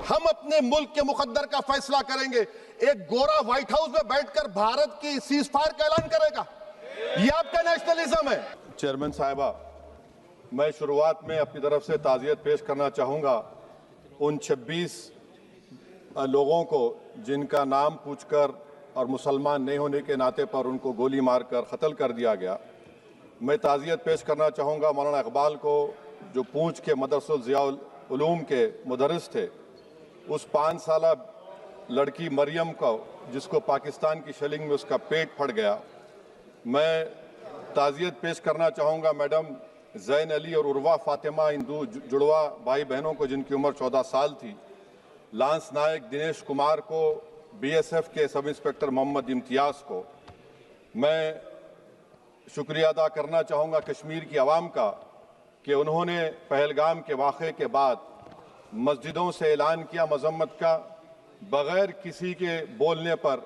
हम अपने मुल्क के मुकद्दर का फैसला करेंगे। एक गोरा व्हाइट हाउस में बैठकर भारत की सीज फायर का ऐलान करेगा? ये आपका नेशनलिज्म है? चेयरमैन साहिबा, मैं शुरुआत में अपनी तरफ से ताज़ियत पेश करना चाहूँगा उन 26 लोगों को जिनका नाम पूछकर और मुसलमान नहीं होने के नाते पर उनको गोली मारकर कत्ल कर दिया गया। मैं ताज़ियत पेश करना चाहूँगा मौलाना इकबाल को, जो पूंछ के मदरसुल ज़ियाउल उलूम के मुदर्रिस थे, उस 5 साला लड़की मरियम को जिसको पाकिस्तान की शेलिंग में उसका पेट फट गया। मैं ताज़ियत पेश करना चाहूँगा मैडम ज़ैन अली और उर्वा फातिमा, इन दो जुड़वा भाई बहनों को जिनकी उम्र 14 साल थी, लांस नायक दिनेश कुमार को, बीएसएफ के सब इंस्पेक्टर मोहम्मद इम्तियाज़ को। मैं शुक्रिया अदा करना चाहूँगा कश्मीर की आवाम का कि उन्होंने पहलगाम के वाक़े के बाद मस्जिदों से ऐलान किया मजम्मत का, बग़ैर किसी के बोलने पर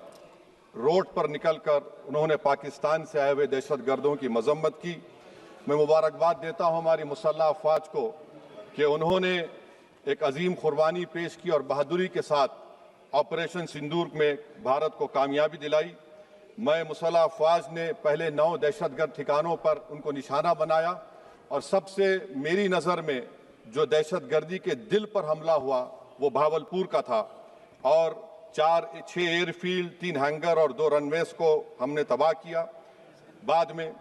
रोड पर निकलकर उन्होंने पाकिस्तान से आए हुए दहशतगर्दों की मजम्मत की। मैं मुबारकबाद देता हूँ हमारी मुसल्लह अफ़वाज को कि उन्होंने एक अजीम कुर्बानी पेश की और बहादुरी के साथ ऑपरेशन सिंदूर में भारत को कामयाबी दिलाई। मैं मुसल्लह अफ़वाज ने पहले 9 दहशतगर्द ठिकानों पर उनको निशाना बनाया और सबसे मेरी नज़र में जो दहशतगर्दी के दिल पर हमला हुआ वो भावलपुर का था और 6 एयरफील्ड, 3 हैंगर और 2 रनवेज को हमने तबाह किया। बाद में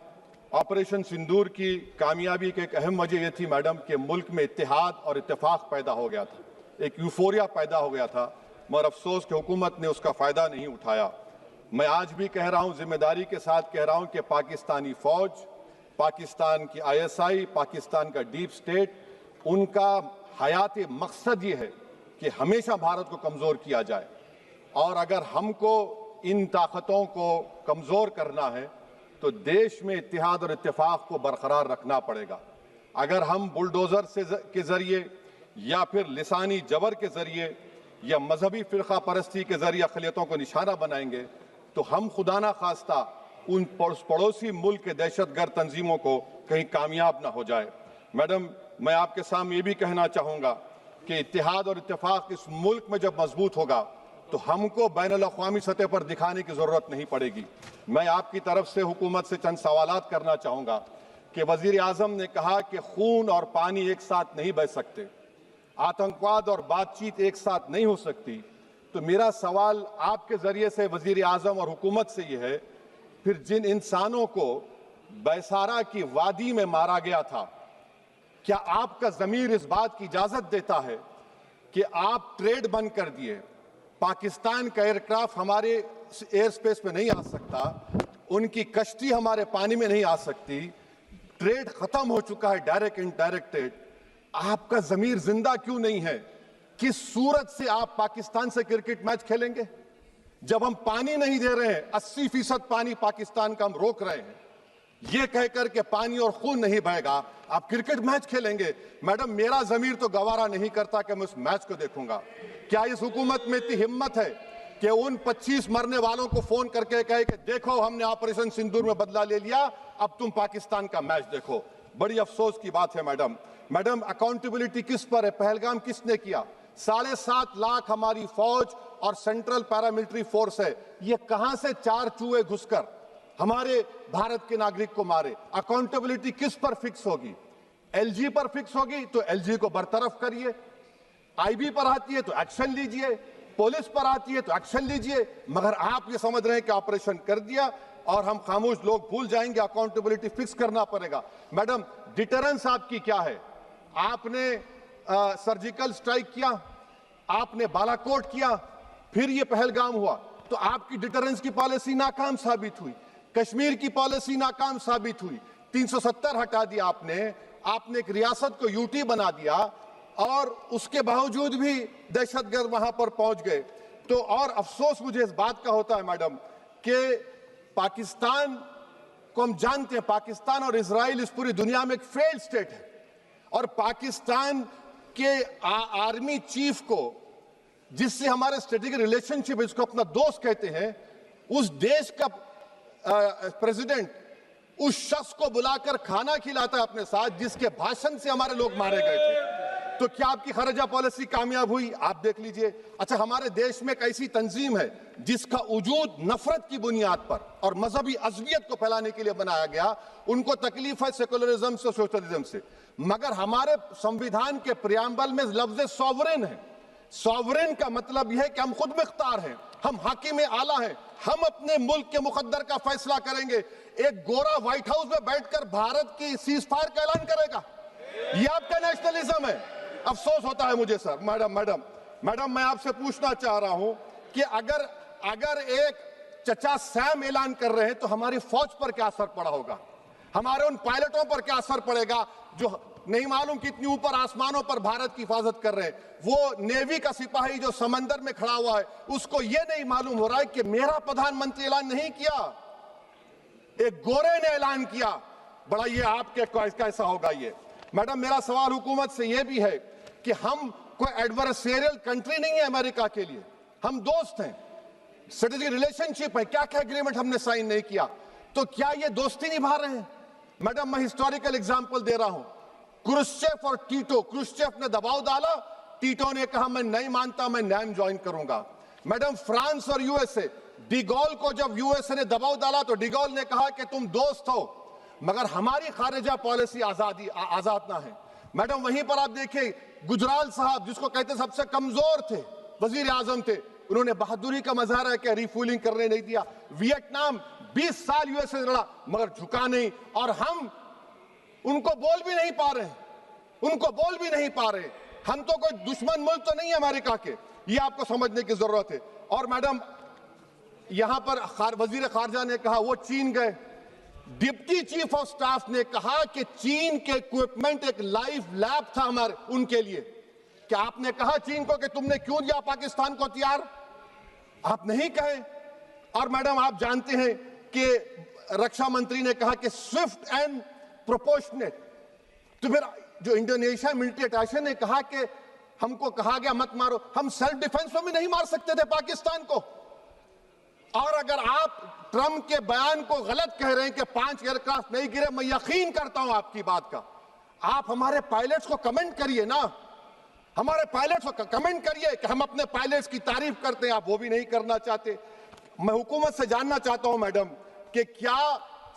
ऑपरेशन सिंदूर की कामयाबी की एक अहम वजह यह थी मैडम कि मुल्क में इत्तेहाद और इत्तेफाक पैदा हो गया था, एक यूफोरिया पैदा हो गया था, मगर अफसोस कि हुकूमत ने उसका फ़ायदा नहीं उठाया। मैं आज भी कह रहा हूँ, जिम्मेदारी के साथ कह रहा हूँ कि पाकिस्तानी फ़ौज, पाकिस्तान की ISI, पाकिस्तान का डीप स्टेट, उनका हयाती मकसद ये है कि हमेशा भारत को कमज़ोर किया जाए और अगर हमको इन ताकतों को कमज़ोर करना है तो देश में इत्तेहाद और इत्तेफाक को बरकरार रखना पड़ेगा। अगर हम बुलडोज़र के ज़रिए या फिर लिसानी जबर के ज़रिए या मजहबी फ़िरक़ा परस्ती के ज़रिए अक़लियतों को निशाना बनाएंगे तो हम खुदा ना खास्ता उन पड़ोसी मुल्क के दहशतगर्द तंजीमों को कहीं कामयाब ना हो जाए। मैडम, मैं आपके सामने ये भी कहना चाहूँगा कि इत्तेहाद और इत्तेफाक इस मुल्क में जब मजबूत होगा तो हमको बैनुल-अक़वामी सतह पर दिखाने की ज़रूरत नहीं पड़ेगी। मैं आपकी तरफ से हुकूमत से चंद सवालात करना चाहूँगा कि वज़ीर आज़म ने कहा कि खून और पानी एक साथ नहीं बह सकते, आतंकवाद और बातचीत एक साथ नहीं हो सकती। तो मेरा सवाल आपके ज़रिए से वज़ीर आज़म और हुकूमत से ये है, फिर जिन इंसानों को बैसारा की वादी में मारा गया था, क्या आपका ज़मीर इस बात की इजाज़त देता है कि आप ट्रेड बंद कर दिए, पाकिस्तान का एयरक्राफ्ट हमारे एयर स्पेस में नहीं आ सकता, उनकी कश्ती हमारे पानी में नहीं आ सकती, ट्रेड खत्म हो चुका है डायरेक्ट इनडायरेक्टेड, आपका ज़मीर जिंदा क्यों नहीं है? किस सूरत से आप पाकिस्तान से क्रिकेट मैच खेलेंगे जब हम पानी नहीं दे रहे हैं? 80% पानी पाकिस्तान का हम रोक रहे हैं, ये कहकर के पानी और खून नहीं बहेगा, आप क्रिकेट मैच खेलेंगे? मैडम, मेरा ज़मीर तो गवारा नहीं करता कि मैं उस मैच को देखूंगा। क्या इस हुकूमत में इतनी हिम्मत है कि उन 25 मरने वालों को फोन करके कहे कि देखो हमने ऑपरेशन सिंदूर में बदला ले लिया, अब तुम पाकिस्तान का मैच देखो? बड़ी अफसोस की बात है मैडम, अकाउंटेबिलिटी किस पर है? पहलगाम किसने किया? 7.5 लाख हमारी फौज और सेंट्रल पैरामिलिट्री फोर्स है, ये कहां से 4 चूहे घुसकर हमारे भारत के नागरिक को मारे? अकाउंटेबिलिटी किस पर फिक्स होगी? LG पर फिक्स होगी तो LG को बरतरफ करिए, IB पर आती है तो एक्शन लीजिए, पुलिस पर आती है तो एक्शन लीजिए, मगर आप ये समझ रहे हैं कि ऑपरेशन कर दिया और हम खामोश लोग भूल जाएंगे। अकाउंटेबिलिटी फिक्स करना पड़ेगा। मैडम, डिटरेंस आपकी क्या है? आपने सर्जिकल स्ट्राइक किया, आपने बालाकोट किया, फिर ये पहलगाम हुआ, तो आपकी डिटरेंस की पॉलिसी नाकाम साबित हुई, कश्मीर की पॉलिसी नाकाम साबित हुई, 370 हटा दिया आपने एक रियासत को यूटी बना दिया और उसके बावजूद भी दहशतगर्द वहां पर पहुंच गए। तो और अफसोस मुझे इस बात का होता है मैडम कि पाकिस्तान को हम जानते हैं, पाकिस्तान और इजराइल इस पूरी दुनिया में एक फेल्ड स्टेट है और पाकिस्तान के आर्मी चीफ को, जिससे हमारे स्ट्रेटेजिक रिलेशनशिप, इसको अपना दोस्त कहते हैं, उस देश का प्रेसिडेंट उस शख्स को बुलाकर खाना खिलाता है अपने साथ जिसके भाषण से हमारे लोग मारे गए थे। तो क्या आपकी खारजा पॉलिसी कामयाब हुई? आप देख लीजिए। अच्छा, हमारे देश में एक ऐसी तंजीम है जिसका वजूद नफरत की बुनियाद पर और मजहबी अज़बियत को फैलाने के लिए बनाया गया। उनको तकलीफ है सेकुलरिज्म से, सोशलिज्म से, मगर हमारे संविधान के प्रियम्बल में लफ्ज सॉवरेन है। सॉवरेन का मतलब यह है कि हम खुद मुख्तार हैं, हम हाकिम आला हैं, हम अपने मुल्क के मुकद्दर का फैसला करेंगे। एक गोरा व्हाइट हाउस में बैठकर भारत की सीज फायर का ऐलान करेगा? यह आपका नेशनलिज्म है। अफसोस होता है मुझे सर। मैडम मैं आपसे पूछना चाह रहा हूं कि अगर एक चचा सैम ऐलान कर रहे हैं तो हमारी फौज पर क्या असर पड़ा होगा? हमारे उन पायलटों पर क्या असर पड़ेगा जो नहीं मालूम कितनी ऊपर आसमानों पर भारत की हिफाजत कर रहे हैं? वो नेवी का सिपाही जो समंदर में खड़ा हुआ है, उसको यह नहीं मालूम हो रहा है कि मेरा प्रधानमंत्री ऐलान नहीं किया, एक गोरे ने ऐलान किया। बड़ा ये आपके कैसा होगा ये? मैडम मेरा सवाल हुकूमत से यह भी है कि हम कोई एडवर्सेरियल कंट्री नहीं है अमेरिका के लिए, हम दोस्त हैं, स्ट्रेटेजिक रिलेशनशिप है। क्या क्या एग्रीमेंट हमने साइन नहीं किया, तो क्या ये दोस्ती निभा रहे हैं? मैडम मैं हिस्टोरिकल एग्जांपल दे रहा हूं। क्रुश्चेव और टीटो, क्रुश्चेव ने दबाव डाला, टीटो ने कहा मैं नहीं मानता, मैं नैम ज्वाइन करूंगा। मैडम फ्रांस और यूएसए, डिगोल को जब यूएसए ने दबाव डाला तो डिगोल ने कहा कि तुम दोस्त हो मगर हमारी खारिजा पॉलिसी आजाद ना है। मैडम वहीं पर आप देखिए गुजराल साहब, जिसको कहते सबसे कमजोर थे, वजीर आजम थे, उन्होंने बहादुरी का मजारा है कि रिफूलिंग करने नहीं दिया। वियतनाम 20 साल यूएसए से लड़ा मगर झुका नहीं, और हम उनको बोल भी नहीं पा रहे, उनको बोल भी नहीं पा रहे। हम तो कोई दुश्मन मुल्क तो नहीं है अमेरिका के, ये आपको समझने की जरूरत है। और मैडम यहां पर वजीर खारजा ने कहा वो चीन गए, डिप्टी चीफ ऑफ स्टाफ ने कहा कि चीन के इक्विपमेंट एक लाइव लैब था हमारे उनके लिए। क्या आपने कहा चीन को कि तुमने क्यों दिया पाकिस्तान को हथियार? आप नहीं कहे। और मैडम आप जानते हैं कि रक्षा मंत्री ने कहा कि स्विफ्ट एंड प्रोपोर्शनेट, तो फिर जो इंडोनेशिया मिलिट्री अटैचे ने कहा कि हमको कहा गया मत मारो, हम सेल्फ डिफेंस में भी नहीं मार सकते थे पाकिस्तान को। और अगर आप ट्रंप के बयान को गलत कह रहे हैं कि 5 एयरक्राफ्ट नहीं गिरे, मैं यकीन करता हूं आपकी बात का। आप हमारे पायलट्स को कमेंट करिए ना, हमारे पायलट्स को कमेंट करिए कि हम अपने पायलट्स की तारीफ करते हैं, आप वो भी नहीं करना चाहते। मैं हुकूमत से जानना चाहता हूं मैडम कि क्या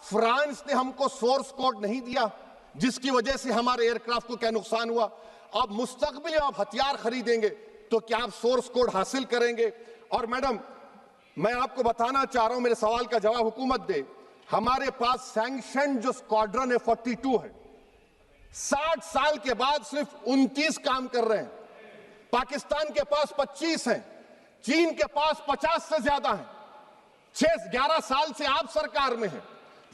फ्रांस ने हमको सोर्स कोड नहीं दिया जिसकी वजह से हमारे एयरक्राफ्ट को क्या नुकसान हुआ? अब मुस्तकबिल में आप हथियार खरीदेंगे तो क्या आप सोर्स कोड हासिल करेंगे? और मैडम मैं आपको बताना चाह रहा हूं, मेरे सवाल का जवाब हुकूमत दे। हमारे पास सैंक्शन जो स्क्वाड्रन है 42 है, 60 साल के बाद सिर्फ 29 काम कर रहे हैं। पाकिस्तान के पास 25 हैं, चीन के पास 50 से ज्यादा हैं। 11 साल से आप सरकार में हैं,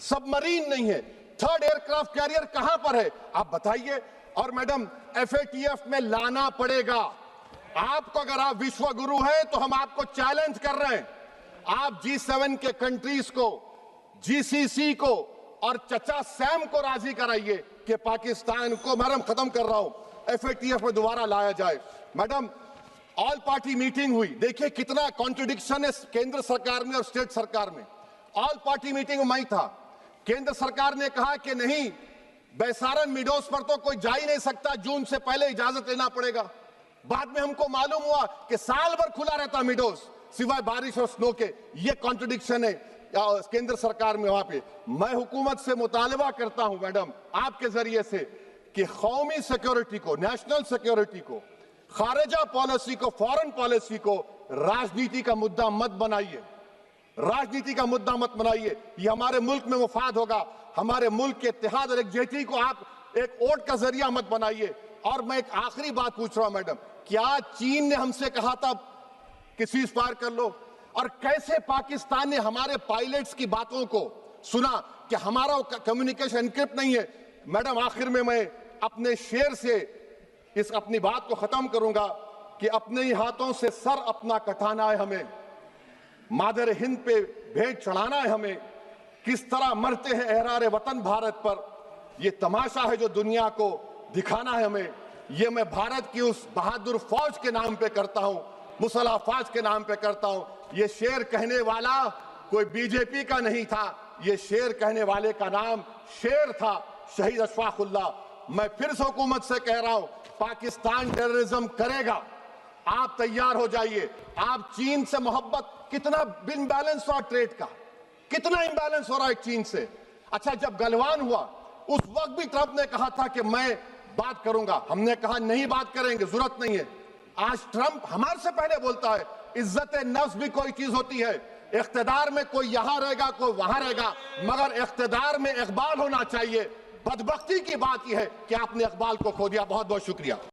सबमरीन नहीं है, थर्ड एयरक्राफ्ट कैरियर कहां पर है आप बताइए। और मैडम FATF में लाना पड़ेगा आपको। अगर आप विश्व गुरु हैं तो हम आपको चैलेंज कर रहे हैं, आप G7 के कंट्रीज को, GCC को और चचा सैम को राजी कराइए कि पाकिस्तान को, मैडम खत्म कर रहा हूं, FATF में दोबारा लाया जाए। मैडम ऑल पार्टी मीटिंग हुई, देखिए कितना कॉन्ट्रडिक्शन है केंद्र सरकार में और स्टेट सरकार में। ऑल पार्टी मीटिंग में मैं था, केंद्र सरकार ने कहा कि नहीं, बैसारन मिडोस पर तो कोई जा ही नहीं सकता, जून से पहले इजाजत लेना पड़ेगा। बाद में हमको मालूम हुआ कि साल भर खुला रहता मिडोस सिवाय बारिश और स्नो के। ये कॉन्ट्रडिक्शन है केंद्र सरकार में। वहां पे मैं हुकूमत से मुतालबा करता हूं मैडम आपके जरिए से कि कौमी सिक्योरिटी को, नेशनल सिक्योरिटी को, खारिजा पॉलिसी को, फॉरेन पॉलिसी को राजनीति का मुद्दा मत बनाइए, राजनीति का मुद्दा मत बनाइए। ये हमारे मुल्क में मुफाद होगा, हमारे मुल्क के इत्तेहाद और एकजुटती को आप एक वोट का जरिया मत बनाइए। और मैं एक आखिरी बात पूछ रहा हूं मैडम, क्या चीन ने हमसे कहा था कि सीज फायर कर लो? और कैसे पाकिस्तान ने हमारे पायलट्स की बातों को सुना कि हमारा कम्युनिकेशन एनक्रिप्ट नहीं है? मैडम आखिर में मैं अपने शेर से इस अपनी बात को खत्म करूंगा कि अपने ही हाथों से सर अपना कटाना है हमें, मादर हिंद पे भेंट चढ़ाना है हमें। किस तरह मरते हैं एहरारे वतन भारत पर, ये तमाशा है जो दुनिया को दिखाना है हमें। ये मैं भारत की उस बहादुर फौज के नाम पे करता हूं, मुसल्ह फौज के नाम पे करता हूं। ये शेर कहने वाला कोई बीजेपी का नहीं था, ये शेर कहने वाले का नाम शेर था, शहीद अशफाकुल्लाह। मैं फिर से हुकूमत से कह रहा हूं पाकिस्तान टेररिज्म करेगा, आप तैयार हो जाइए। आप चीन से मोहब्बत, कितना इम्बैलेंस हुआ ट्रेड का, कितना इम्बैलेंस हो रहा है चीन से। अच्छा, जब गलवान हुआ उस वक्त भी ट्रंप ने कहा था कि मैं बात करूंगा, हमने कहा नहीं बात करेंगे, जरूरत नहीं है। आज ट्रंप हमारे से पहले बोलता है इज्जत नफ्स भी कोई चीज होती है। इख्तिदार में कोई यहां रहेगा, कोई वहां रहेगा, मगर इख्तिदार में इकबाल होना चाहिए। बदबख्ती की बात यह है कि आपने इकबाल को खो दिया। बहुत बहुत शुक्रिया।